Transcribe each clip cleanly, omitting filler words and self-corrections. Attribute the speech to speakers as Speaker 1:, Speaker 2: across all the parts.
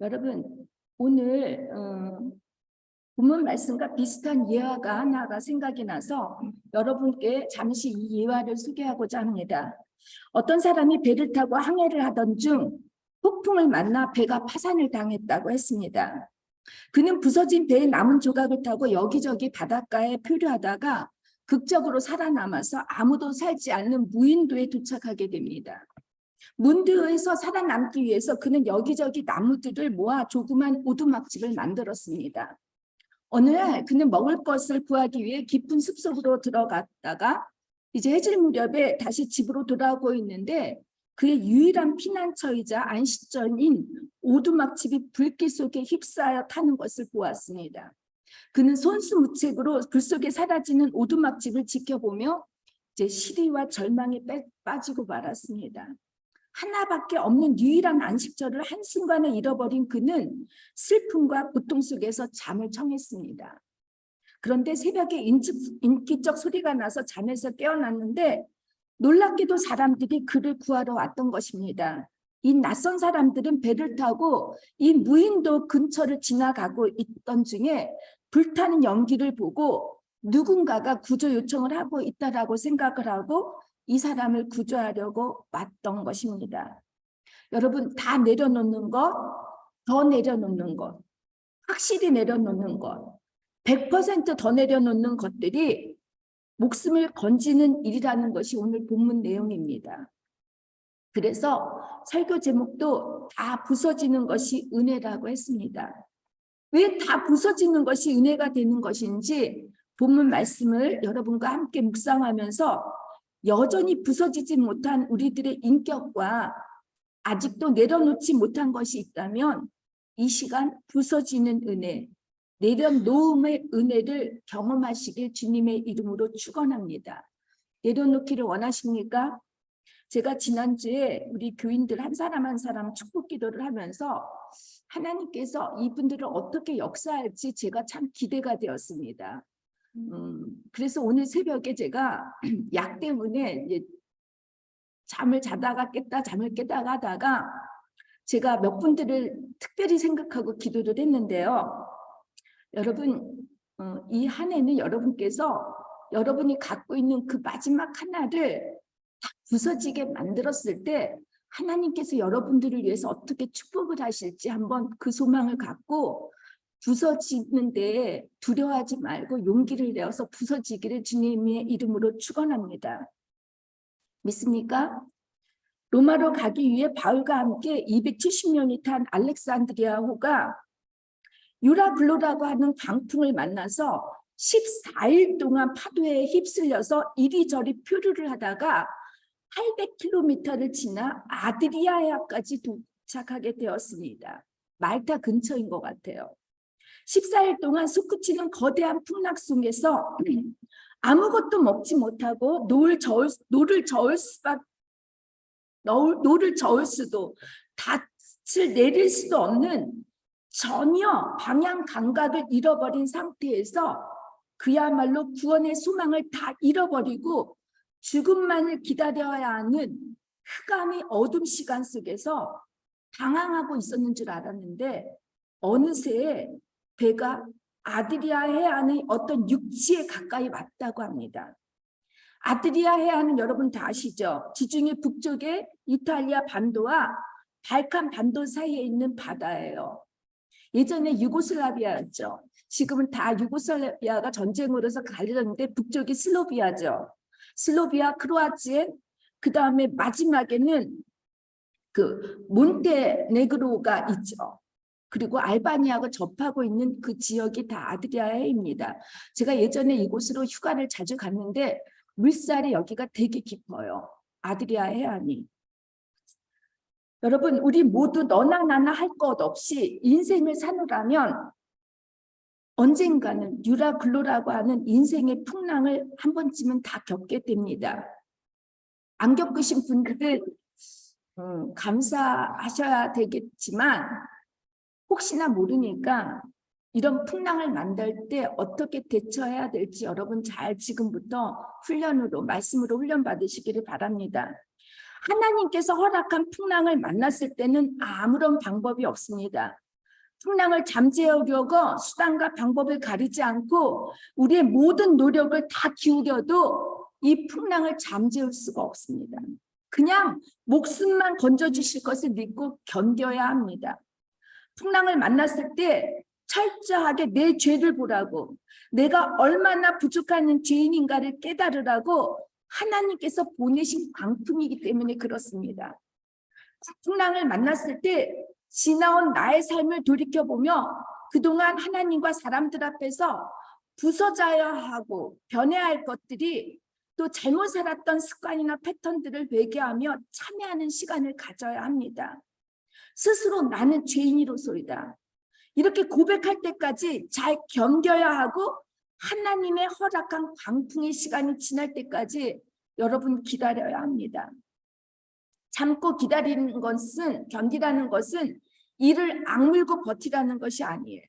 Speaker 1: 여러분, 오늘 본문 말씀과 비슷한 예화가 하나가 생각이 나서 여러분께 잠시 이 예화를 소개하고자 합니다. 어떤 사람이 배를 타고 항해를 하던 중 폭풍을 만나 배가 파산을 당했다고 했습니다. 그는 부서진 배의 남은 조각을 타고 여기저기 바닷가에 표류하다가 극적으로 살아남아서 아무도 살지 않는 무인도에 도착하게 됩니다. 문드에서 살아남기 위해서 그는 여기저기 나무들을 모아 조그만 오두막집을 만들었습니다. 어느 날 그는 먹을 것을 구하기 위해 깊은 숲속으로 들어갔다가 이제 해질 무렵에 다시 집으로 돌아오고 있는데 그의 유일한 피난처이자 안식처인 오두막집이 불길 속에 휩싸여 타는 것을 보았습니다. 그는 손수무책으로 불 속에 사라지는 오두막집을 지켜보며 이제 시리와 절망에 빠지고 말았습니다. 하나밖에 없는 유일한 안식처를 한순간에 잃어버린 그는 슬픔과 고통 속에서 잠을 청했습니다. 그런데 새벽에 인기적 소리가 나서 잠에서 깨어났는데 놀랍게도 사람들이 그를 구하러 왔던 것입니다. 이 낯선 사람들은 배를 타고 이 무인도 근처를 지나가고 있던 중에 불타는 연기를 보고 누군가가 구조 요청을 하고 있다라고 생각을 하고 이 사람을 구조하려고 왔던 것입니다. 여러분, 다 내려놓는 것, 더 내려놓는 것, 확실히 내려놓는 것, 100% 더 내려놓는 것들이 목숨을 건지는 일이라는 것이 오늘 본문 내용입니다. 그래서 설교 제목도 다 부서지는 것이 은혜라고 했습니다. 왜 다 부서지는 것이 은혜가 되는 것인지 본문 말씀을 여러분과 함께 묵상하면서 여전히 부서지지 못한 우리들의 인격과 아직도 내려놓지 못한 것이 있다면 이 시간 부서지는 은혜, 내려놓음의 은혜를 경험하시길 주님의 이름으로 축원합니다. 내려놓기를 원하십니까? 제가 지난주에 우리 교인들 한 사람 한 사람 축복 기도를 하면서 하나님께서 이분들을 어떻게 역사할지 제가 참 기대가 되었습니다. 그래서 오늘 새벽에 제가 약 때문에 이제 잠을 자다가 깼다 잠을 깨다가 하다가 제가 몇 분들을 특별히 생각하고 기도를 했는데요. 여러분, 이 한 해는 여러분께서 여러분이 갖고 있는 그 마지막 하나를 다 부서지게 만들었을 때 하나님께서 여러분들을 위해서 어떻게 축복을 하실지 한번 그 소망을 갖고 부서지는데 두려워하지 말고 용기를 내어서 부서지기를 주님의 이름으로 축원합니다. 믿습니까? 로마로 가기 위해 바울과 함께 270명이 탄 알렉산드리아호가 유라굴로라고 하는 강풍을 만나서 14일 동안 파도에 휩쓸려서 이리저리 표류를 하다가 800km를 지나 아드리아해까지 도착하게 되었습니다. 말타 근처인 것 같아요. 14일 동안 솟구치는 거대한 풍랑 속에서 아무것도 먹지 못하고 노를 저을 수도 닻을 내릴 수도 없는 전혀 방향 감각을 잃어버린 상태에서 그야말로 구원의 소망을 다 잃어버리고 죽음만을 기다려야 하는 흑암의 어둠 시간 속에서 방황하고 있었는 줄 알았는데 어느새 배가 아드리아 해안의 어떤 육지에 가까이 왔다고 합니다. 아드리아 해안은 여러분 다 아시죠? 지중해 북쪽에 이탈리아 반도와 발칸 반도 사이에 있는 바다예요. 예전에 유고슬라비아였죠. 지금은 다 유고슬라비아가 전쟁으로서 갈렸는데 북쪽이 슬로비아죠. 슬로비아, 크로아티아, 그 다음에 마지막에는 그 몬테네그로가 있죠. 그리고 알바니아가 접하고 있는 그 지역이 다 아드리아해입니다. 제가 예전에 이곳으로 휴가를 자주 갔는데 물살이 여기가 되게 깊어요. 아드리아 해안이. 여러분, 우리 모두 너나 나나 할 것 없이 인생을 사느라면 언젠가는 유라굴로라고 하는 인생의 풍랑을 한 번쯤은 다 겪게 됩니다. 안 겪으신 분들은 감사하셔야 되겠지만 혹시나 모르니까 이런 풍랑을 만날 때 어떻게 대처해야 될지 여러분 잘 지금부터 훈련으로 말씀으로 훈련 받으시기를 바랍니다. 하나님께서 허락한 풍랑을 만났을 때는 아무런 방법이 없습니다. 풍랑을 잠재우려고 수단과 방법을 가리지 않고 우리의 모든 노력을 다 기울여도 이 풍랑을 잠재울 수가 없습니다. 그냥 목숨만 건져주실 것을 믿고 견뎌야 합니다. 풍랑을 만났을 때 철저하게 내 죄를 보라고, 내가 얼마나 부족한 죄인인가를 깨달으라고 하나님께서 보내신 광풍이기 때문에 그렇습니다. 풍랑을 만났을 때 지나온 나의 삶을 돌이켜보며 그동안 하나님과 사람들 앞에서 부서져야 하고 변해야 할 것들이, 또 잘못 살았던 습관이나 패턴들을 회개하며 참여하는 시간을 가져야 합니다. 스스로 나는 죄인이로소이다, 이렇게 고백할 때까지 잘 견뎌야 하고, 하나님의 허락한 광풍의 시간이 지날 때까지 여러분 기다려야 합니다. 참고 기다리는 것은, 견디라는 것은 이를 악물고 버티라는 것이 아니에요.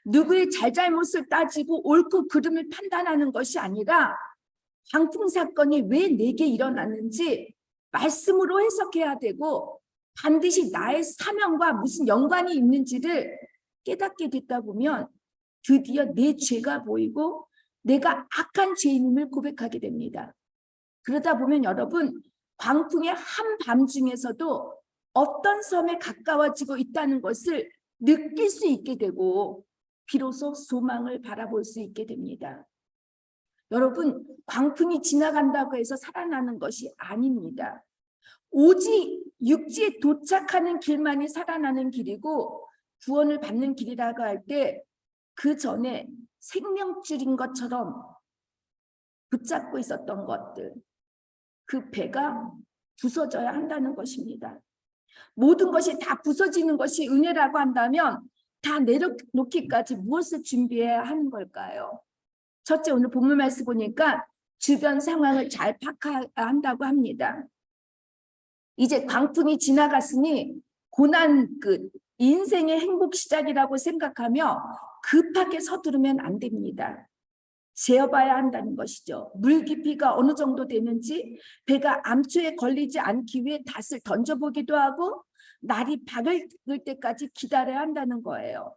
Speaker 1: 누구의 잘잘못을 따지고 옳고 그름을 판단하는 것이 아니라 광풍 사건이 왜 내게 일어났는지 말씀으로 해석해야 되고, 반드시 나의 사명과 무슨 연관이 있는지를 깨닫게 됐다 보면 드디어 내 죄가 보이고 내가 악한 죄인임을 고백하게 됩니다. 그러다 보면 여러분, 광풍의 한밤중에서도 어떤 섬에 가까워지고 있다는 것을 느낄 수 있게 되고 비로소 소망을 바라볼 수 있게 됩니다. 여러분, 광풍이 지나간다고 해서 살아나는 것이 아닙니다. 오직 육지에 도착하는 길만이 살아나는 길이고 구원을 받는 길이라고 할 때 그 전에 생명줄인 것처럼 붙잡고 있었던 것들, 그 배가 부서져야 한다는 것입니다. 모든 것이 다 부서지는 것이 은혜라고 한다면 다 내려놓기까지 무엇을 준비해야 하는 걸까요? 첫째, 오늘 본문 말씀 보니까 주변 상황을 잘 파악해야 한다고 합니다. 이제 광풍이 지나갔으니 고난 끝, 인생의 행복 시작이라고 생각하며 급하게 서두르면 안 됩니다. 재어봐야 한다는 것이죠. 물 깊이가 어느 정도 되는지, 배가 암초에 걸리지 않기 위해 닷을 던져보기도 하고 날이 밝을 때까지 기다려야 한다는 거예요.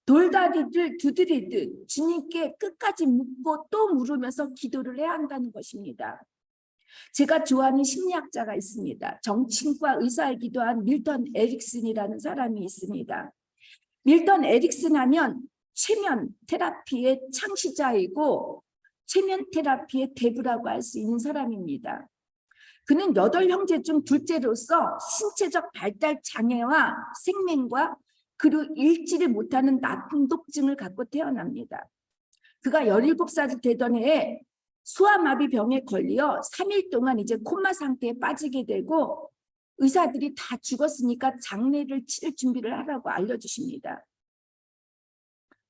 Speaker 1: 돌다리를 두드리듯 주님께 끝까지 묻고 또 물으면서 기도를 해야 한다는 것입니다. 제가 좋아하는 심리학자가 있습니다. 정신과 의사이기도 한 밀턴 에릭슨이라는 사람이 있습니다. 밀턴 에릭슨 하면 최면 테라피의 창시자이고 최면 테라피의 대부라고 할 수 있는 사람입니다. 그는 8형제 중 둘째로서 신체적 발달 장애와 생맹과 그리고 읽지를 못하는 나통독증을 갖고 태어납니다. 그가 17살 되던 해에 소아마비 병에 걸려 3일 동안 이제 코마 상태에 빠지게 되고 의사들이 다 죽었으니까 장례를 치를 준비를 하라고 알려주십니다.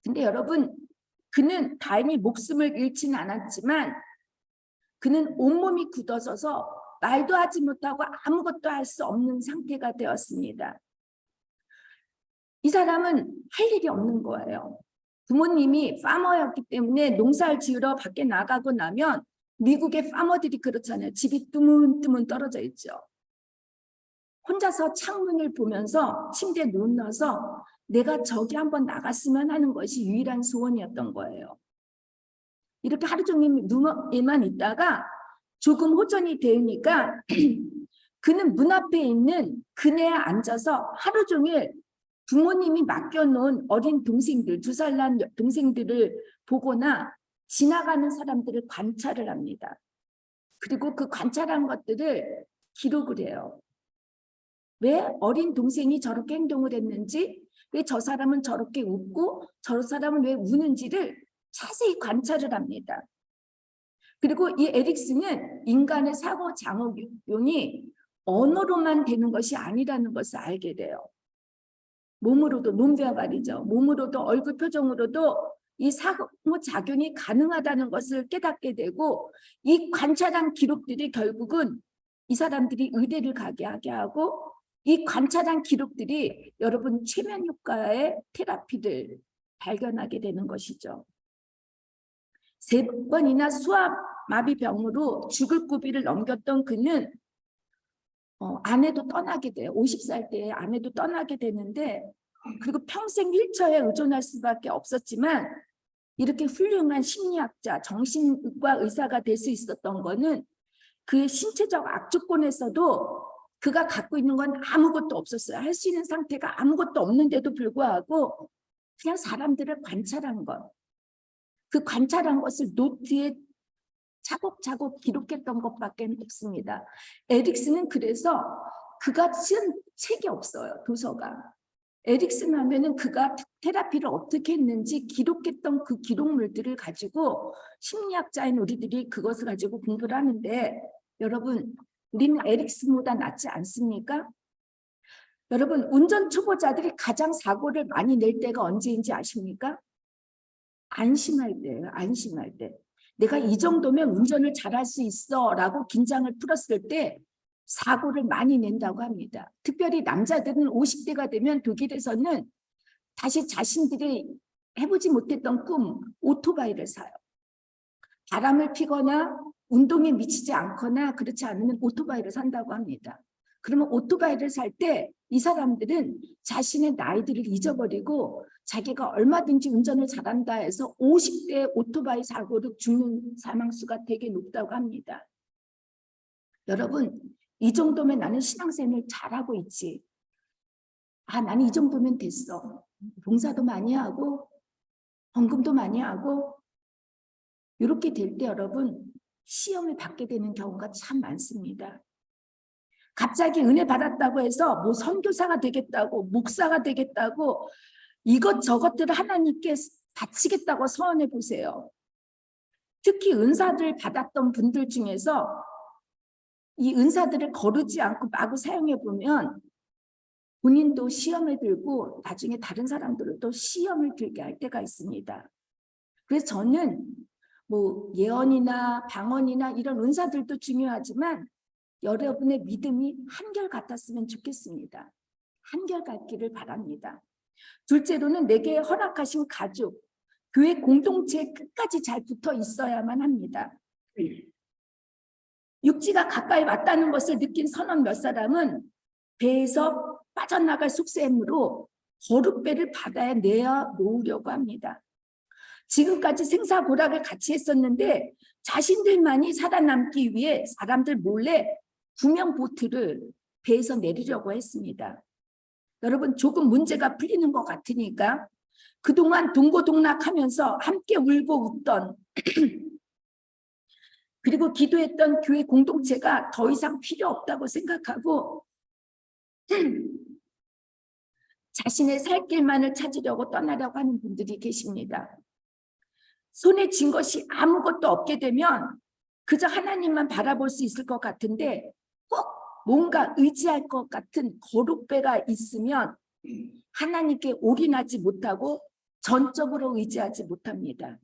Speaker 1: 근데 여러분, 그는 다행히 목숨을 잃지는 않았지만 그는 온몸이 굳어져서 말도 하지 못하고 아무것도 할 수 없는 상태가 되었습니다. 이 사람은 할 일이 없는 거예요. 부모님이 파머였기 때문에 농사를 지으러 밖에 나가고 나면 미국의 파머들이 그렇잖아요. 집이 뜨문뜨문 떨어져 있죠. 혼자서 창문을 보면서 침대에 누워서 내가 저기 한번 나갔으면 하는 것이 유일한 소원이었던 거예요. 이렇게 하루 종일 누워만 있다가 조금 호전이 되니까 그는 문 앞에 있는 그네에 앉아서 하루 종일 부모님이 맡겨놓은 어린 동생들, 2살 난 동생들을 보거나 지나가는 사람들을 관찰을 합니다. 그리고 그 관찰한 것들을 기록을 해요. 왜 어린 동생이 저렇게 행동을 했는지, 왜 저 사람은 저렇게 웃고 저 사람은 왜 우는지를 자세히 관찰을 합니다. 그리고 이 에릭슨은 인간의 사고 작용이 언어로만 되는 것이 아니라는 것을 알게 돼요. 몸으로도, 논배와 말이죠. 몸으로도, 얼굴 표정으로도 이 상호작용이 가능하다는 것을 깨닫게 되고, 이 관찰한 기록들이 결국은 이 사람들이 의대를 가게 하게 하고, 이 관찰한 기록들이 여러분 최면 효과의 테라피를 발견하게 되는 것이죠. 3번이나 소아마비병으로 죽을 고비를 넘겼던 그는 아내도 떠나게 돼요. 50살 때에 아내도 떠나게 되는데 그리고 평생 휠체어에 의존할 수밖에 없었지만 이렇게 훌륭한 심리학자, 정신과 의사가 될 수 있었던 거는 그의 신체적 악조건에서도 그가 갖고 있는 건 아무것도 없었어요. 할 수 있는 상태가 아무것도 없는데도 불구하고 그냥 사람들을 관찰한 것. 그 관찰한 것을 노트에 차곡차곡 기록했던 것밖에 없습니다. 에릭슨은 그래서 그가 쓴 책이 없어요. 도서가. 에릭슨 하면은 그가 테라피를 어떻게 했는지 기록했던 그 기록물들을 가지고 심리학자인 우리들이 그것을 가지고 공부를 하는데 여러분 우리는 에릭슨보다 낫지 않습니까? 여러분 운전 초보자들이 가장 사고를 많이 낼 때가 언제인지 아십니까? 안심할 때예요. 안심할 때. 내가 이 정도면 운전을 잘할 수 있어 라고 긴장을 풀었을 때 사고를 많이 낸다고 합니다. 특별히 남자들은 50대가 되면 독일에서는 다시 자신들이 해보지 못했던 꿈, 오토바이를 사요. 바람을 피거나 운동에 미치지 않거나 그렇지 않으면 오토바이를 산다고 합니다. 그러면 오토바이를 살 때 이 사람들은 자신의 나이들을 잊어버리고 자기가 얼마든지 운전을 잘한다 해서 50대 오토바이 사고로 죽는 사망수가 되게 높다고 합니다. 여러분 이 정도면 나는 신앙생활을 잘하고 있지. 아, 나는 이 정도면 됐어. 봉사도 많이 하고 헌금도 많이 하고 이렇게 될 때 여러분 시험을 받게 되는 경우가 참 많습니다. 갑자기 은혜 받았다고 해서 뭐 선교사가 되겠다고 목사가 되겠다고 이것저것들을 하나님께 바치겠다고 서원해 보세요. 특히 은사를 받았던 분들 중에서 이 은사들을 거르지 않고 마구 사용해 보면 본인도 시험을 들고 나중에 다른 사람들을 또 시험을 들게 할 때가 있습니다. 그래서 저는 뭐 예언이나 방언이나 이런 은사들도 중요하지만 여러분의 믿음이 한결같았으면 좋겠습니다. 한결같기를 바랍니다. 둘째로는 내게 허락하신 가족, 교회 공동체에 끝까지 잘 붙어 있어야만 합니다. 육지가 가까이 왔다는 것을 느낀 선원 몇 사람은 배에서 빠져나갈 속셈으로 거룩배를 바다에 내어 놓으려고 합니다. 지금까지 생사고락을 같이 했었는데 자신들만이 살아남기 위해 사람들 몰래 구명보트를 배에서 내리려고 했습니다. 여러분 조금 문제가 풀리는 것 같으니까 그동안 동고동락하면서 함께 울고 웃던 그리고 기도했던 교회 공동체가 더 이상 필요 없다고 생각하고 자신의 살 길만을 찾으려고 떠나려고 하는 분들이 계십니다. 손에 쥔 것이 아무것도 없게 되면 그저 하나님만 바라볼 수 있을 것 같은데 꼭 뭔가 의지할 것 같은 거룩배가 있으면 하나님께 올인하지 못하고 전적으로 의지하지 못합니다.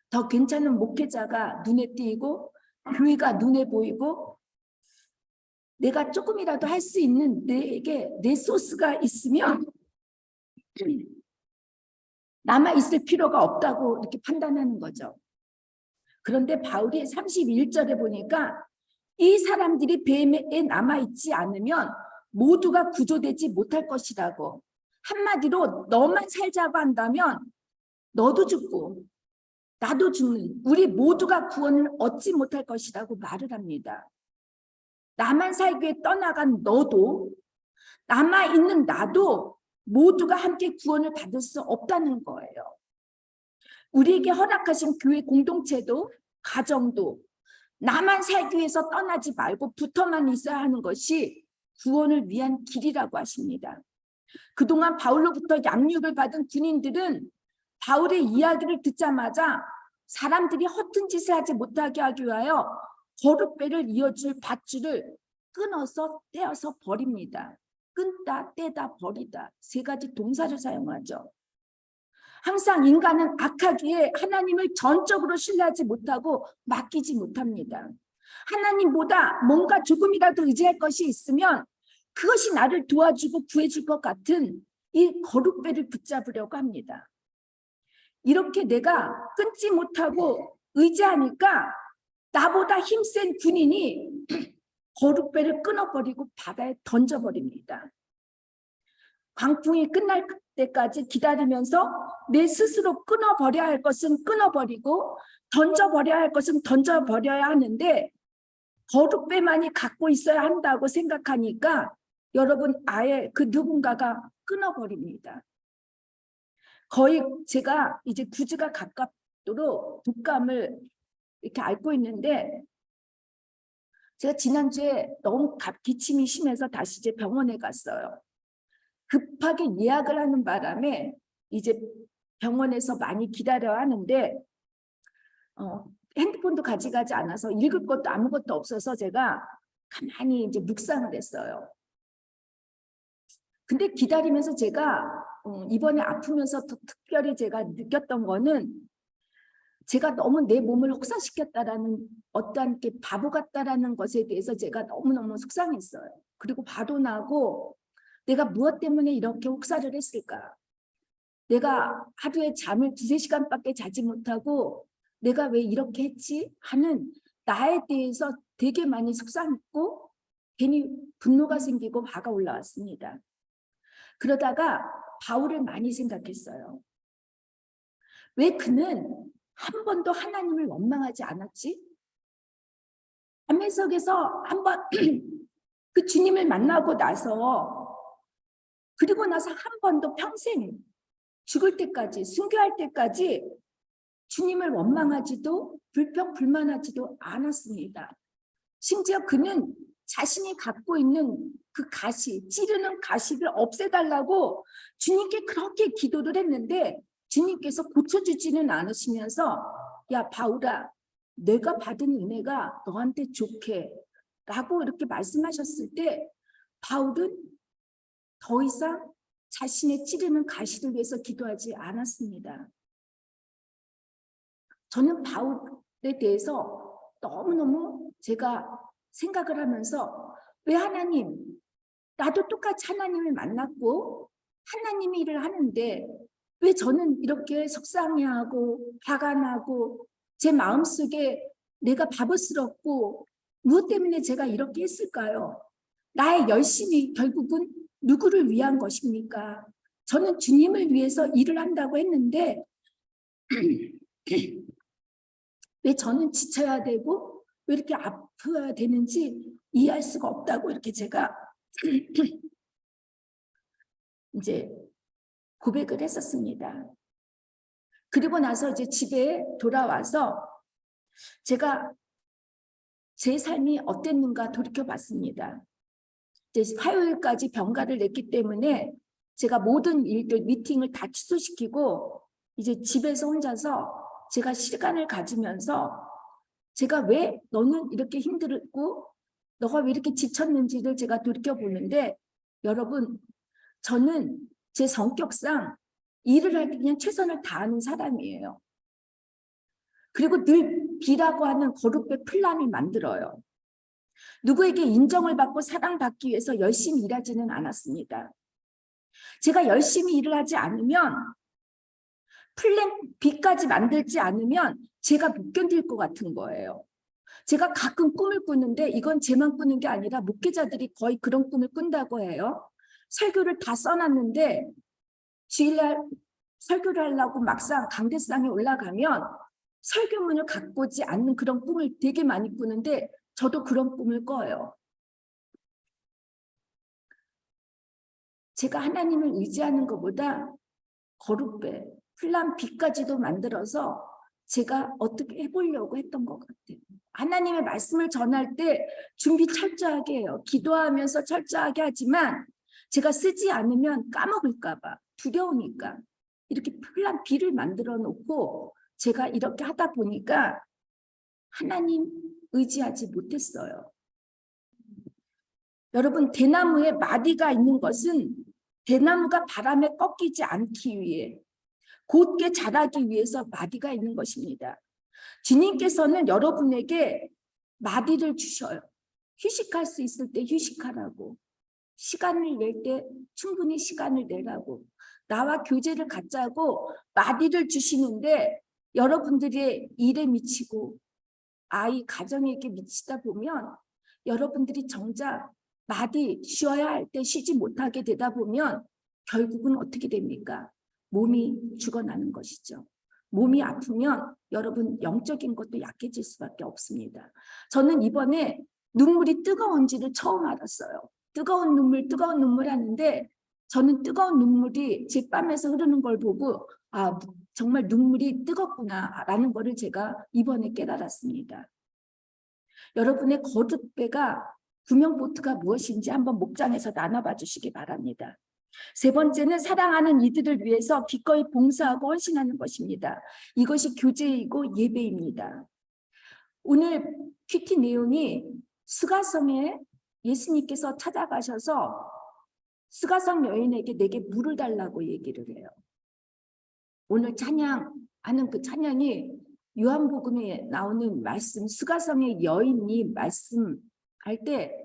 Speaker 1: 더 괜찮은 목회자가 눈에 띄고 교회가 눈에 보이고 내가 조금이라도 할 수 있는 내게 리소스가 있으면 남아있을 필요가 없다고 이렇게 판단하는 거죠. 그런데 바울이 31절에 보니까 이 사람들이 배에 남아있지 않으면 모두가 구조되지 못할 것이라고. 한마디로 너만 살자고 한다면 너도 죽고 나도 죽는 우리 모두가 구원을 얻지 못할 것이라고 말을 합니다. 나만 살기 위해 떠나간 너도 남아있는 나도 모두가 함께 구원을 받을 수 없다는 거예요. 우리에게 허락하신 교회 공동체도 가정도 나만 살기 위해서 떠나지 말고 붙어만 있어야 하는 것이 구원을 위한 길이라고 하십니다. 그동안 바울로부터 양육을 받은 군인들은 바울의 이야기를 듣자마자 사람들이 허튼 짓을 하지 못하게 하기 위하여 거룩배를 이어줄 밧줄을 끊어서 떼어서 버립니다. 끊다, 떼다, 버리다 세 가지 동사를 사용하죠. 항상 인간은 악하기에 하나님을 전적으로 신뢰하지 못하고 맡기지 못합니다. 하나님보다 뭔가 조금이라도 의지할 것이 있으면 그것이 나를 도와주고 구해줄 것 같은 이 거룩배를 붙잡으려고 합니다. 이렇게 내가 끊지 못하고 의지하니까 나보다 힘센 군인이 거룩배를 끊어버리고 바다에 던져버립니다. 광풍이 끝날 때까지 기다리면서 내 스스로 끊어버려야 할 것은 끊어버리고 던져버려야 할 것은 던져버려야 하는데 거룩배만이 갖고 있어야 한다고 생각하니까 여러분 아예 그 누군가가 끊어버립니다. 거의 제가 이제 구주가 가깝도록 독감을 이렇게 앓고 있는데 제가 지난주에 너무 기침이 심해서 다시 이제 병원에 갔어요. 급하게 예약을 하는 바람에 이제 병원에서 많이 기다려야 하는데 핸드폰도 가져가지 않아서 읽을 것도 아무것도 없어서 제가 가만히 이제 묵상을 했어요. 근데 기다리면서 제가 이번에 아프면서 더 특별히 제가 느꼈던 거는 제가 너무 내 몸을 혹사시켰다라는 어떠한 게 바보 같다라는 것에 대해서 제가 너무너무 속상했어요. 그리고 화도 나고 내가 무엇 때문에 이렇게 혹사를 했을까? 내가 하루에 잠을 2~3시간밖에 자지 못하고 내가 왜 이렇게 했지? 하는 나에 대해서 되게 많이 속상했고 괜히 분노가 생기고 화가 올라왔습니다. 그러다가 바울을 많이 생각했어요. 왜 그는 한 번도 하나님을 원망하지 않았지? 담에석에서 한번 그 주님을 만나고 나서 그리고 나서 한 번도 평생 죽을 때까지 순교할 때까지 주님을 원망하지도 불평불만하지도 않았습니다. 심지어 그는 자신이 갖고 있는 그 가시, 찌르는 가시를 없애달라고 주님께 그렇게 기도를 했는데 주님께서 고쳐주지는 않으시면서 야 바울아 내가 받은 은혜가 너한테 좋게 라고 이렇게 말씀하셨을 때 바울은 더 이상 자신의 찌르는 가시를 위해서 기도하지 않았습니다. 저는 바울에 대해서 너무너무 제가 생각을 하면서 왜 하나님, 나도 똑같이 하나님을 만났고 하나님이 일을 하는데 왜 저는 이렇게 속상해하고 화가 나고 제 마음속에 내가 바보스럽고 무엇 때문에 제가 이렇게 했을까요? 나의 열심이 결국은 누구를 위한 것입니까? 저는 주님을 위해서 일을 한다고 했는데 왜 저는 지쳐야 되고 왜 이렇게 아파야 되는지 이해할 수가 없다고 이렇게 제가 이제 고백을 했었습니다. 그리고 나서 이제 집에 돌아와서 제가 제 삶이 어땠는가 돌이켜 봤습니다. 이제 화요일까지 병가를 냈기 때문에 제가 모든 일들 미팅을 다 취소시키고 이제 집에서 혼자서 제가 시간을 가지면서 제가 왜 너는 이렇게 힘들고 너가 왜 이렇게 지쳤는지를 제가 돌이켜보는데 여러분 저는 제 성격상 일을 할 때 그냥 최선을 다하는 사람이에요. 그리고 늘 B라고 하는 거룩배 플랜을 만들어요. 누구에게 인정을 받고 사랑받기 위해서 열심히 일하지는 않았습니다. 제가 열심히 일을 하지 않으면 플랜 B까지 만들지 않으면 제가 못 견딜 것 같은 거예요. 제가 가끔 꿈을 꾸는데 이건 제만 꾸는 게 아니라 목회자들이 거의 그런 꿈을 꾼다고 해요. 설교를 다 써놨는데 주일날 설교를 하려고 막상 강대상에 올라가면 설교문을 갖고 오지 않는 그런 꿈을 되게 많이 꾸는데 저도 그런 꿈을 꿔요. 제가 하나님을 의지하는 것보다 거룩배, 플랜 B까지도 만들어서 제가 어떻게 해보려고 했던 것 같아요. 하나님의 말씀을 전할 때 준비 철저하게 해요. 기도하면서 철저하게 하지만 제가 쓰지 않으면 까먹을까 봐 두려우니까 이렇게 플랜 B를 만들어 놓고 제가 이렇게 하다 보니까 하나님 의지하지 못했어요. 여러분 대나무에 마디가 있는 것은 대나무가 바람에 꺾이지 않기 위해 곧게 자라기 위해서 마디가 있는 것입니다. 주님께서는 여러분에게 마디를 주셔요. 휴식할 수 있을 때 휴식하라고. 시간을 낼 때 충분히 시간을 내라고. 나와 교제를 갖자고 마디를 주시는데 여러분들의 일에 미치고 아이 가정에게 미치다 보면 여러분들이 정작 마디 쉬어야 할 때 쉬지 못하게 되다 보면 결국은 어떻게 됩니까? 몸이 죽어나는 것이죠. 몸이 아프면 여러분 영적인 것도 약해질 수밖에 없습니다. 저는 이번에 눈물이 뜨거운지를 처음 알았어요. 뜨거운 눈물 하는데 저는 뜨거운 눈물이 제 뺨에서 흐르는 걸 보고 정말 눈물이 뜨겁구나라는 거를 제가 이번에 깨달았습니다. 여러분의 거듭배가 구명보트가 무엇인지 한번 목장에서 나눠봐 주시기 바랍니다. 세 번째는 사랑하는 이들을 위해서 기꺼이 봉사하고 헌신하는 것입니다. 이것이 교제이고 예배입니다. 오늘 큐티 내용이 스가성에 예수님께서 찾아가셔서 스가성 여인에게 내게 물을 달라고 얘기를 해요. 오늘 찬양하는 그 찬양이 요한복음에 나오는 말씀, 스가성의 여인이 말씀할 때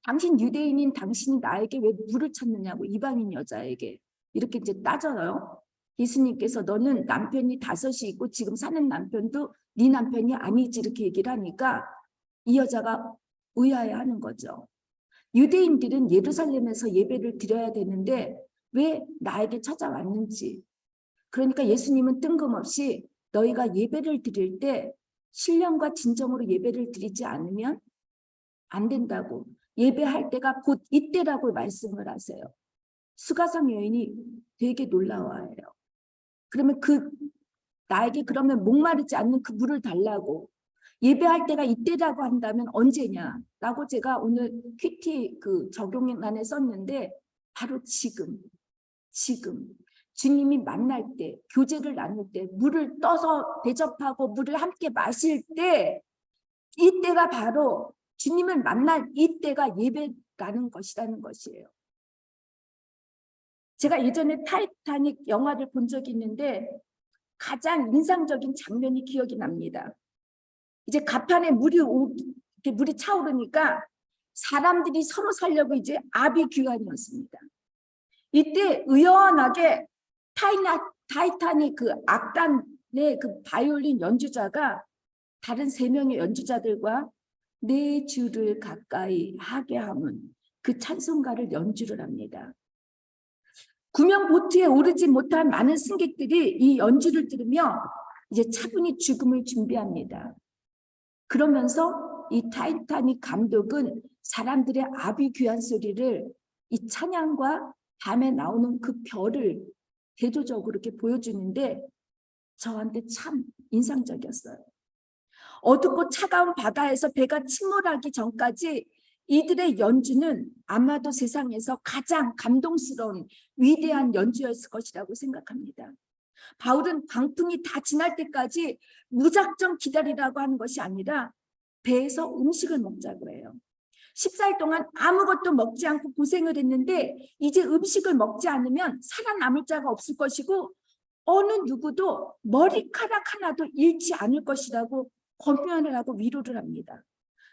Speaker 1: 당신 유대인인 당신이 나에게 왜 물을 찾느냐고, 이방인 여자에게 이렇게 이제 따져요. 예수님께서 너는 남편이 5이 있고 지금 사는 남편도 네 남편이 아니지, 이렇게 얘기를 하니까 이 여자가 의아해하는 거죠. 유대인들은 예루살렘에서 예배를 드려야 되는데 왜 나에게 찾아왔는지. 그러니까 예수님은 뜬금없이 너희가 예배를 드릴 때 신령과 진정으로 예배를 드리지 않으면 안 된다고, 예배할 때가 곧 이때라고 말씀을 하세요. 수가성 여인이 되게 놀라워해요. 그러면 나에게 그러면 목마르지 않는 그 물을 달라고, 예배할 때가 이때라고 한다면 언제냐라고 제가 오늘 큐티 그 적용란에 썼는데 바로 지금 주님이 만날 때, 교제를 나눌 때, 물을 떠서 대접하고 물을 함께 마실 때, 이때가 바로 주님을 만날 이때가 예배라는 것이라는 것이에요. 제가 예전에 타이타닉 영화를 본 적이 있는데 가장 인상적인 장면이 기억이 납니다. 이제 갑판에 물이 차오르니까 사람들이 서로 살려고 이제 아비규환이었습니다. 이때 의연하게 타이타닉 그 악단의 그 바이올린 연주자가 다른 3명의 연주자들과 내 주를 가까이 하게 함은 그 찬송가를 연주를 합니다. 구명보트에 오르지 못한 많은 승객들이 이 연주를 들으며 이제 차분히 죽음을 준비합니다. 그러면서 이 타이타닉 감독은 사람들의 아비규환 소리를 이 찬양과 밤에 나오는 그 별을 대조적으로 이렇게 보여주는데 저한테 참 인상적이었어요. 어둡고 차가운 바다에서 배가 침몰하기 전까지 이들의 연주는 아마도 세상에서 가장 감동스러운 위대한 연주였을 것이라고 생각합니다. 바울은 광풍이 다 지날 때까지 무작정 기다리라고 하는 것이 아니라 배에서 음식을 먹자고 해요. 14일 동안 아무것도 먹지 않고 고생을 했는데 이제 음식을 먹지 않으면 살아남을 자가 없을 것이고 어느 누구도 머리카락 하나도 잃지 않을 것이라고 권면을 하고 위로를 합니다.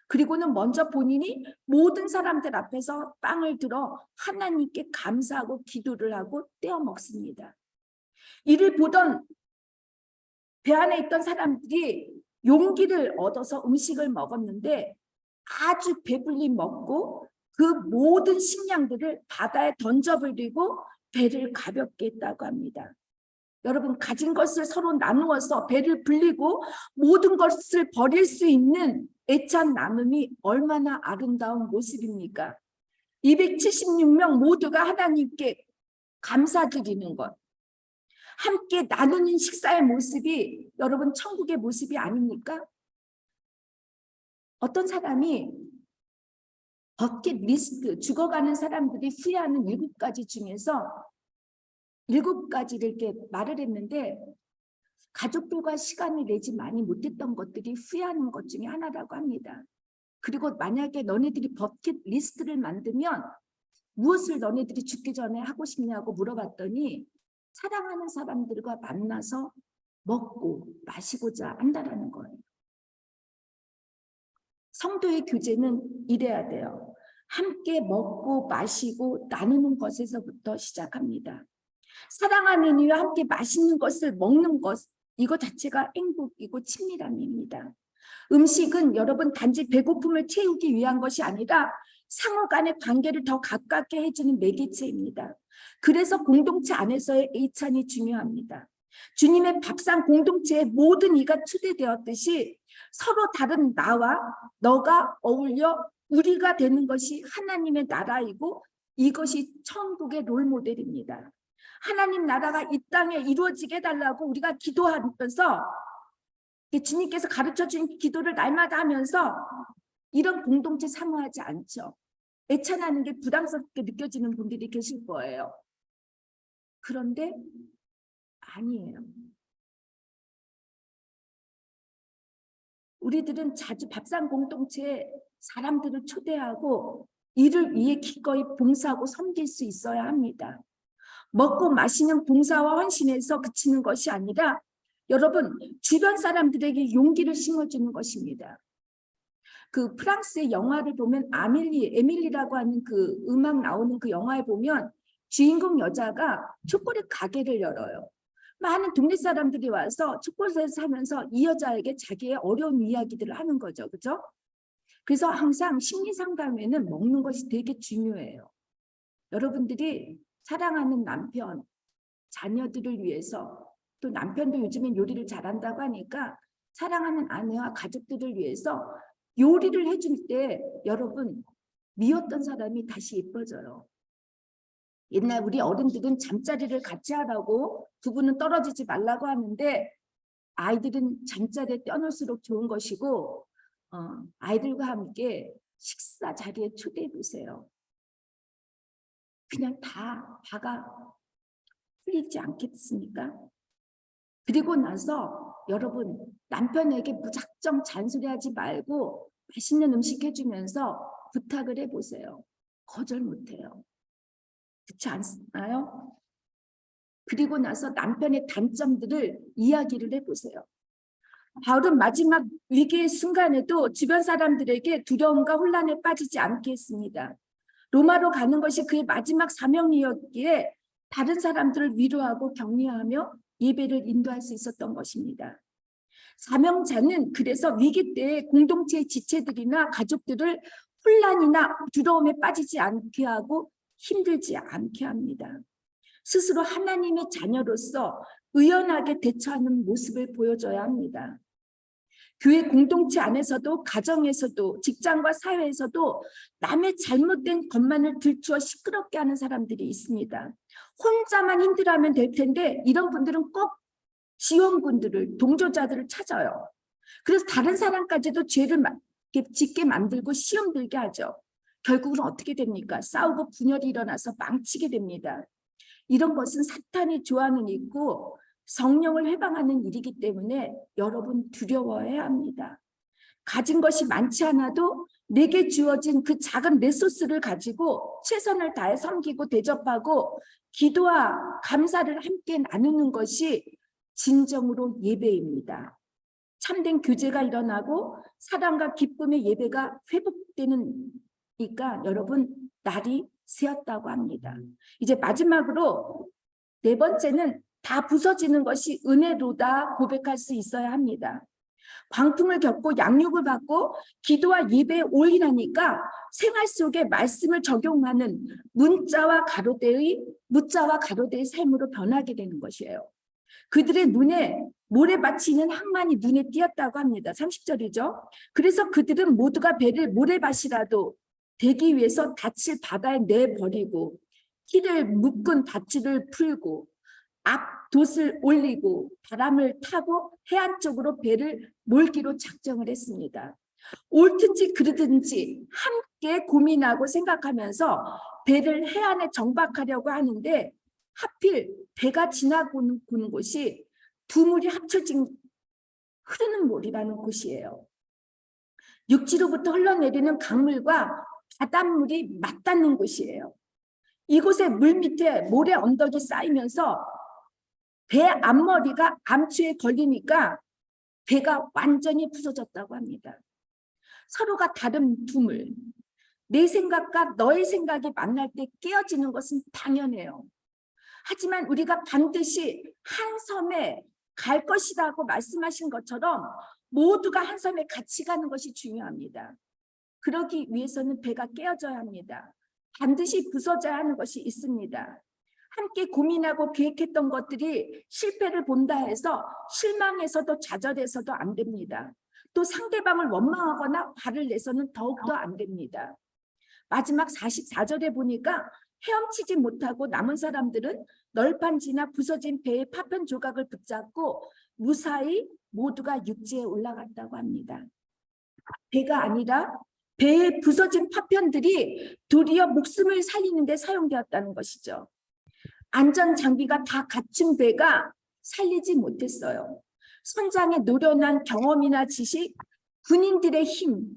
Speaker 1: 그리고는 먼저 본인이 모든 사람들 앞에서 빵을 들어 하나님께 감사하고 기도를 하고 떼어 먹습니다. 이를 보던 배 안에 있던 사람들이 용기를 얻어서 음식을 먹었는데 아주 배불리 먹고 그 모든 식량들을 바다에 던져버리고 배를 가볍게 했다고 합니다. 여러분, 가진 것을 서로 나누어서 배를 불리고 모든 것을 버릴 수 있는 애찬 나눔이 얼마나 아름다운 모습입니까? 276명 모두가 하나님께 감사드리는 것, 함께 나누는 식사의 모습이 여러분 천국의 모습이 아닙니까? 어떤 사람이 버킷리스트, 죽어가는 사람들이 후회하는 7가지 중에서 7가지를 이렇게 말을 했는데 가족들과 시간을 내지 많이 못했던 것들이 후회하는 것 중에 하나라고 합니다. 그리고 만약에 너네들이 버킷리스트를 만들면 무엇을 너네들이 죽기 전에 하고 싶냐고 물어봤더니 사랑하는 사람들과 만나서 먹고 마시고자 한다라는 거예요. 성도의 교제는 이래야 돼요. 함께 먹고 마시고 나누는 것에서부터 시작합니다. 사랑하는 이와 함께 맛있는 것을 먹는 것, 이거 자체가 행복이고 친밀함입니다. 음식은 여러분 단지 배고픔을 채우기 위한 것이 아니라 상호 간의 관계를 더 가깝게 해주는 매개체입니다. 그래서 공동체 안에서의 애찬이 중요합니다. 주님의 밥상 공동체에 모든 이가 초대되었듯이 서로 다른 나와 너가 어울려 우리가 되는 것이 하나님의 나라이고 이것이 천국의 롤모델입니다. 하나님 나라가 이 땅에 이루어지게 해달라고 우리가 기도하면서 주님께서 가르쳐준 기도를 날마다 하면서 이런 공동체 사모하지 않죠. 애찬하는 게 부담스럽게 느껴지는 분들이 계실 거예요. 그런데 아니에요. 우리들은 자주 밥상 공동체에 사람들을 초대하고 이를 위해 기꺼이 봉사하고 섬길 수 있어야 합니다. 먹고 마시는 봉사와 헌신에서 그치는 것이 아니라 여러분 주변 사람들에게 용기를 심어주는 것입니다. 그 프랑스의 영화를 보면 에밀리라고 하는 그 음악 나오는 그 영화에 보면 주인공 여자가 초콜릿 가게를 열어요. 많은 동네 사람들이 와서 초콜릿을 사면서 이 여자에게 자기의 어려운 이야기들을 하는 거죠. 그죠? 그래서 항상 심리 상담에는 먹는 것이 되게 중요해요. 여러분들이 사랑하는 남편, 자녀들을 위해서 또 남편도 요즘엔 요리를 잘한다고 하니까 사랑하는 아내와 가족들을 위해서 요리를 해줄 때 여러분 미웠던 사람이 다시 예뻐져요. 옛날 우리 어른들은 잠자리를 같이 하라고 부부는 떨어지지 말라고 하는데 아이들은 잠자리에 떼어놓을수록 좋은 것이고 아이들과 함께 식사 자리에 초대해 보세요. 그냥 다 화가 풀리지 않겠습니까? 그리고 나서 여러분 남편에게 무작정 잔소리하지 말고 맛있는 음식 해주면서 부탁을 해보세요. 거절 못해요. 그렇지 않나요? 그리고 나서 남편의 단점들을 이야기를 해보세요. 바울은 마지막 위기의 순간에도 주변 사람들에게 두려움과 혼란에 빠지지 않게 했습니다. 로마로 가는 것이 그의 마지막 사명이었기에 다른 사람들을 위로하고 격려하며 예배를 인도할 수 있었던 것입니다. 사명자는 그래서 위기 때 공동체의 지체들이나 가족들을 혼란이나 두려움에 빠지지 않게 하고 힘들지 않게 합니다. 스스로 하나님의 자녀로서 의연하게 대처하는 모습을 보여줘야 합니다. 교회 공동체 안에서도 가정에서도 직장과 사회에서도 남의 잘못된 것만을 들추어 시끄럽게 하는 사람들이 있습니다. 혼자만 힘들어하면 될 텐데 이런 분들은 꼭 지원군들을 동조자들을 찾아요. 그래서 다른 사람까지도 죄를 짓게 만들고 시험 들게 하죠. 결국은 어떻게 됩니까? 싸우고 분열이 일어나서 망치게 됩니다. 이런 것은 사탄이 좋아하는 일이고 성령을 회방하는 일이기 때문에 여러분 두려워해야 합니다. 가진 것이 많지 않아도 내게 주어진 그 작은 리소스를 가지고 최선을 다해 섬기고 대접하고 기도와 감사를 함께 나누는 것이 진정으로 예배입니다. 참된 교제가 일어나고 사랑과 기쁨의 예배가 회복되니까 여러분 날이 새었다고 합니다. 이제 마지막으로 네 번째는 다 부서지는 것이 은혜로다 고백할 수 있어야 합니다. 광풍을 겪고 양육을 받고 기도와 예배에 올인하니까 생활 속에 말씀을 적용하는 무자와 가로대의 삶으로 변하게 되는 것이에요. 그들의 눈에 모래밭이 있는 항만이 눈에 띄었다고 합니다. 30절이죠. 그래서 그들은 모두가 배를 모래밭이라도 되기 위해서 닻을 바다에 내버리고 키를 묶은 밧줄을 풀고 앞돛을 올리고 바람을 타고 해안 쪽으로 배를 몰기로 작정을 했습니다. 옳든지 그르든지 함께 고민하고 생각하면서 배를 해안에 정박하려고 하는데 하필 배가 지나고는 곳이 두 물이 합쳐진 흐르는 물이라는 곳이에요. 육지로부터 흘러내리는 강물과 바닷물이 맞닿는 곳이에요. 이곳에 물 밑에 모래 언덕이 쌓이면서 배 앞머리가 암초에 걸리니까 배가 완전히 부서졌다고 합니다. 서로가 다른 두 물, 내 생각과 너의 생각이 만날 때 깨어지는 것은 당연해요. 하지만 우리가 반드시 한 섬에 갈 것이라고 말씀하신 것처럼 모두가 한 섬에 같이 가는 것이 중요합니다. 그러기 위해서는 배가 깨어져야 합니다. 반드시 부서져야 하는 것이 있습니다. 함께 고민하고 계획했던 것들이 실패를 본다 해서 실망해서도 좌절해서도 안 됩니다. 또 상대방을 원망하거나 화를 내서는 더욱더 안 됩니다. 마지막 44절에 보니까 헤엄치지 못하고 남은 사람들은 널판지나 부서진 배의 파편 조각을 붙잡고 무사히 모두가 육지에 올라갔다고 합니다. 배가 아니라 배의 부서진 파편들이 도리어 목숨을 살리는 데 사용되었다는 것이죠. 안전 장비가 다 갖춘 배가 살리지 못했어요. 선장의 노련한 경험이나 지식, 군인들의 힘,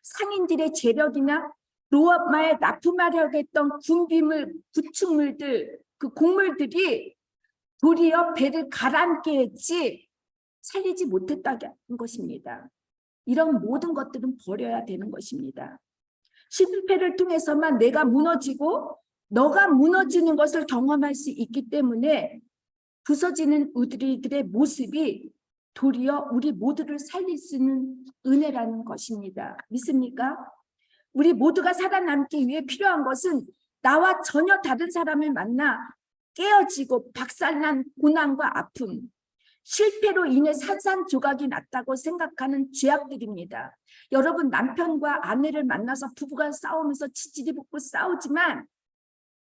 Speaker 1: 상인들의 재력이나 로마에 납품하려고 했던 군비물, 구축물들, 그 곡물들이 도리어 배를 가라앉게 했지 살리지 못했다는 것입니다. 이런 모든 것들은 버려야 되는 것입니다. 실패를 통해서만 내가 무너지고 너가 무너지는 것을 경험할 수 있기 때문에 부서지는 우리들의 모습이 도리어 우리 모두를 살릴 수 있는 은혜라는 것입니다. 믿습니까? 우리 모두가 살아남기 위해 필요한 것은 나와 전혀 다른 사람을 만나 깨어지고 박살난 고난과 아픔, 실패로 인해 산산조각이 났다고 생각하는 죄악들입니다. 여러분, 남편과 아내를 만나서 부부가 싸우면서 지지리볶고 싸우지만,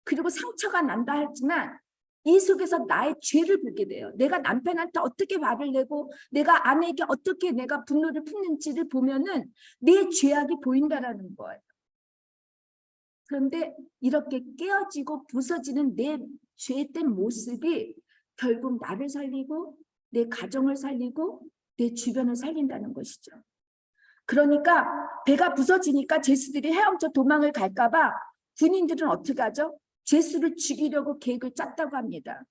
Speaker 1: 그리고 상처가 난다 했지만 이 속에서 나의 죄를 보게 돼요. 내가 남편한테 어떻게 화를 내고 내가 아내에게 어떻게 내가 분노를 품는지를 보면은 내 죄악이 보인다라는 거예요. 그런데 이렇게 깨어지고 부서지는 내 죄된 모습이 결국 나를 살리고 내 가정을 살리고 내 주변을 살린다는 것이죠. 그러니까 배가 부서지니까 죄수들이 헤엄쳐 도망을 갈까 봐 군인들은 어떻게 하죠? 죄수를 죽이려고 계획을 짰다고 합니다.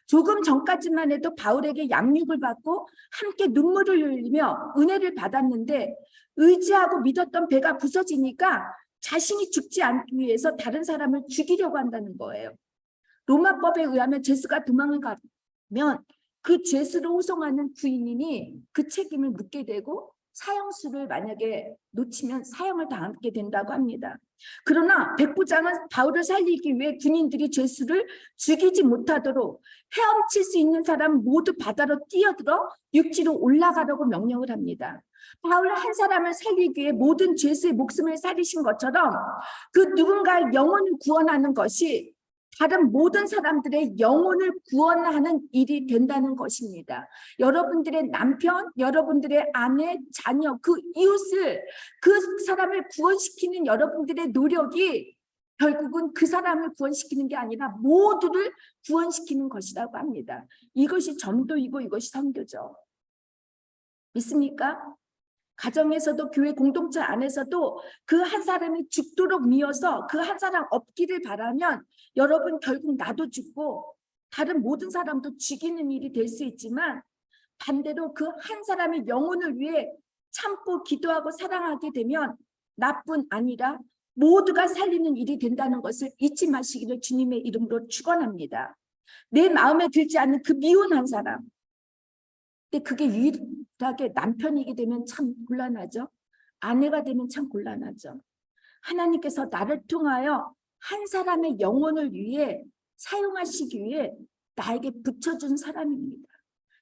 Speaker 1: 조금 전까지만 해도 바울에게 양육을 받고 함께 눈물을 흘리며 은혜를 받았는데 의지하고 믿었던 배가 부서지니까 자신이 죽지 않기 위해서 다른 사람을 죽이려고 한다는 거예요. 로마법에 의하면 죄수가 도망을 가면 그 죄수를 호송하는 구인인이 그 책임을 묻게 되고 사형수를 만약에 놓치면 사형을 당하게 된다고 합니다. 그러나 백부장은 바울을 살리기 위해 군인들이 죄수를 죽이지 못하도록 헤엄칠 수 있는 사람 모두 바다로 뛰어들어 육지로 올라가라고 명령을 합니다. 바울 한 사람을 살리기 위해 모든 죄수의 목숨을 살리신 것처럼 그 누군가의 영혼을 구원하는 것이 다른 모든 사람들의 영혼을 구원하는 일이 된다는 것입니다. 여러분들의 남편, 여러분들의 아내, 자녀, 그 이웃을, 그 사람을 구원시키는 여러분들의 노력이 결국은 그 사람을 구원시키는 게 아니라 모두를 구원시키는 것이라고 합니다. 이것이 전도이고 이것이 선교죠. 믿습니까? 가정에서도 교회 공동체 안에서도 그 한 사람이 죽도록 미워서 그 한 사람 없기를 바라면 여러분 결국 나도 죽고 다른 모든 사람도 죽이는 일이 될 수 있지만 반대로 그 한 사람의 영혼을 위해 참고 기도하고 사랑하게 되면 나뿐 아니라 모두가 살리는 일이 된다는 것을 잊지 마시기를 주님의 이름으로 축원합니다. 내 마음에 들지 않는 그 미운 한 사람, 근데 그게 유일하게 남편이게 되면 참 곤란하죠. 아내가 되면 참 곤란하죠. 하나님께서 나를 통하여 한 사람의 영혼을 위해 사용하시기 위해 나에게 붙여준 사람입니다.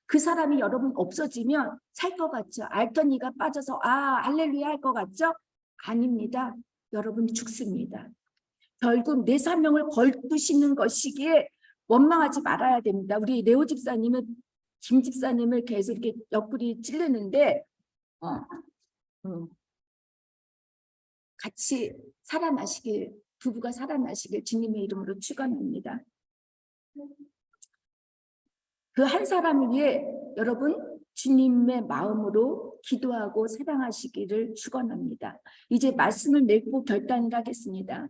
Speaker 1: 그 사람이 여러분 없어지면 살 것 같죠? 알더니가 빠져서 할렐루야 할 것 같죠? 아닙니다. 여러분 죽습니다. 결국 내 사명을 걸으시는 것이기에 원망하지 말아야 됩니다. 우리 레오 집사님은 김 집사님을 계속 이렇게 옆구리 찌르는데 같이 살아나시길, 부부가 살아나시길 주님의 이름으로 축원합니다. 그 한 사람을 위해 여러분 주님의 마음으로 기도하고 사랑하시기를 축원합니다. 이제 말씀을 맺고 결단을 하겠습니다.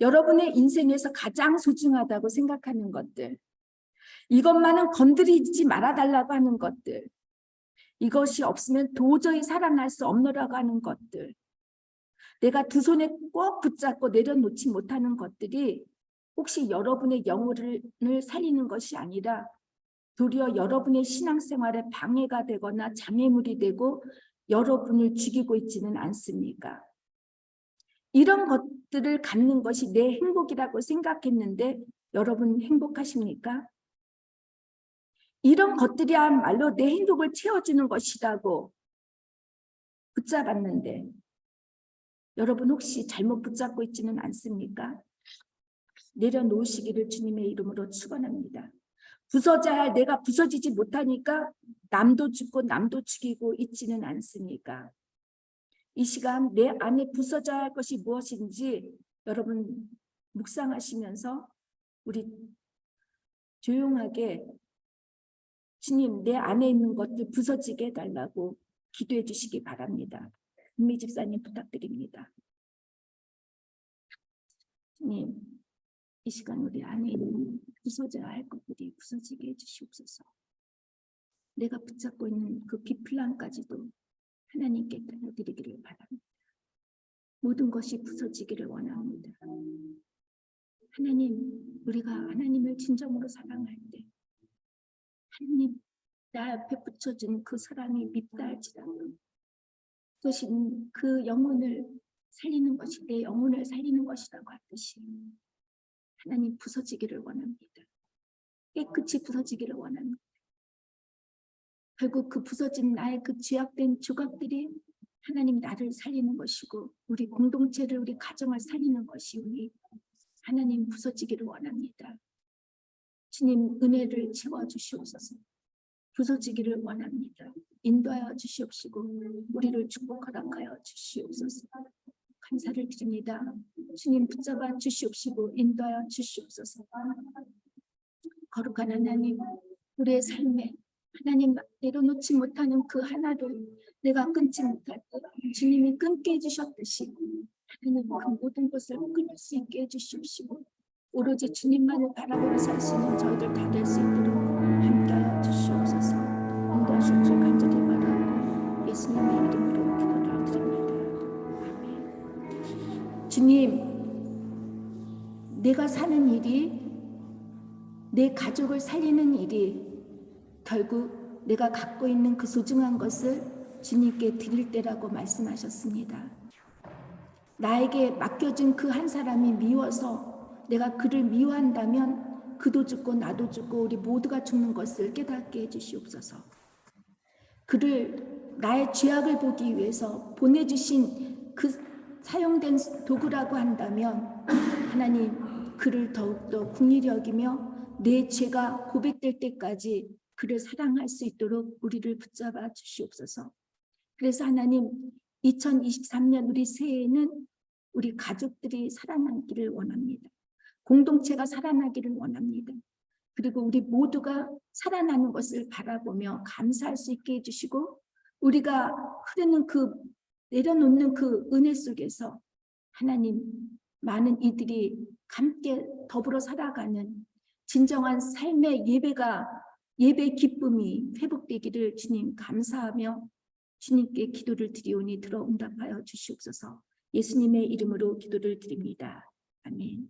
Speaker 1: 여러분의 인생에서 가장 소중하다고 생각하는 것들, 이것만은 건드리지 말아달라고 하는 것들, 이것이 없으면 도저히 살아날 수 없노라고 하는 것들, 내가 두 손에 꼭 붙잡고 내려놓지 못하는 것들이 혹시 여러분의 영혼을 살리는 것이 아니라 도리어 여러분의 신앙생활에 방해가 되거나 장애물이 되고 여러분을 죽이고 있지는 않습니까? 이런 것들을 갖는 것이 내 행복이라고 생각했는데 여러분 행복하십니까? 이런 것들이야말로 내 행복을 채워주는 것이라고 붙잡았는데 여러분 혹시 잘못 붙잡고 있지는 않습니까? 내려놓으시기를 주님의 이름으로 축원합니다. 부서져야 할 내가 부서지지 못하니까 남도 죽고 남도 죽이고 있지는 않습니까? 이 시간 내 안에 부서져야 할 것이 무엇인지 여러분 묵상하시면서 우리 조용하게 주님 내 안에 있는 것들 부서지게 해달라고 기도해 주시기 바랍니다. 은미 집사님 부탁드립니다. 주님 이 시간 우리 안에 있는 부서져야 할 것들이 부서지게 해주시옵소서. 내가 붙잡고 있는 그 비플란까지도 하나님께 드리기를 바랍니다. 모든 것이 부서지기를 원합니다. 하나님, 우리가 하나님을 진정으로 사랑할 때 하나님 나 앞에 붙여준 그 사랑이 밉다 할지라도 그것이 그 영혼을 살리는 것이 내 영혼을 살리는 것이라고 하듯이 하나님 부서지기를 원합니다. 깨끗이 부서지기를 원합니다. 결국 그 부서진 나의 그 죄악된 조각들이 하나님 나를 살리는 것이고 우리 공동체를 우리 가정을 살리는 것이 우리 하나님 부서지기를 원합니다. 주님 은혜를 채워주시옵소서. 부서지기를 원합니다. 인도하여 주시옵시고 우리를 축복 허락하여 주시옵소서. 감사를 드립니다. 주님 붙잡아 주시옵시고 인도하여 주시옵소서. 거룩한 하나님, 우리의 삶에 하나님 내려놓지 못하는 그 하나를 내가 끊지 못할 때 주님이 끊게 해주셨듯이 하나님 그 모든 것을 끊을 수 있게 해주시옵시고 오로지 주님만을 바라보며 살 수 있는 저희들 다 될 수 있도록 함께하여 주시옵소서. 인도하실 줄 간절히 바라고 예수님의 이름으로 기도를 드립니다. 아멘. 주님, 내가 사는 일이 내 가족을 살리는 일이 결국 내가 갖고 있는 그 소중한 것을 주님께 드릴 때라고 말씀하셨습니다. 나에게 맡겨진 그 한 사람이 미워서 내가 그를 미워한다면 그도 죽고 나도 죽고 우리 모두가 죽는 것을 깨닫게 해주시옵소서. 그를 나의 죄악을 보기 위해서 보내주신 그 사용된 도구라고 한다면 하나님 그를 더욱더 긍휼히 여기며 내 죄가 고백될 때까지 그를 사랑할 수 있도록 우리를 붙잡아 주시옵소서. 그래서 하나님 2023년 우리 새해에는 우리 가족들이 살아나기를 원합니다. 공동체가 살아나기를 원합니다. 그리고 우리 모두가 살아나는 것을 바라보며 감사할 수 있게 해주시고 우리가 흐르는 그 내려놓는 그 은혜 속에서 하나님 많은 이들이 함께 더불어 살아가는 진정한 삶의 예배 기쁨이 회복되기를 주님 감사하며 주님께 기도를 드리오니 들어 응답하여 주시옵소서. 예수님의 이름으로 기도를 드립니다. 아멘.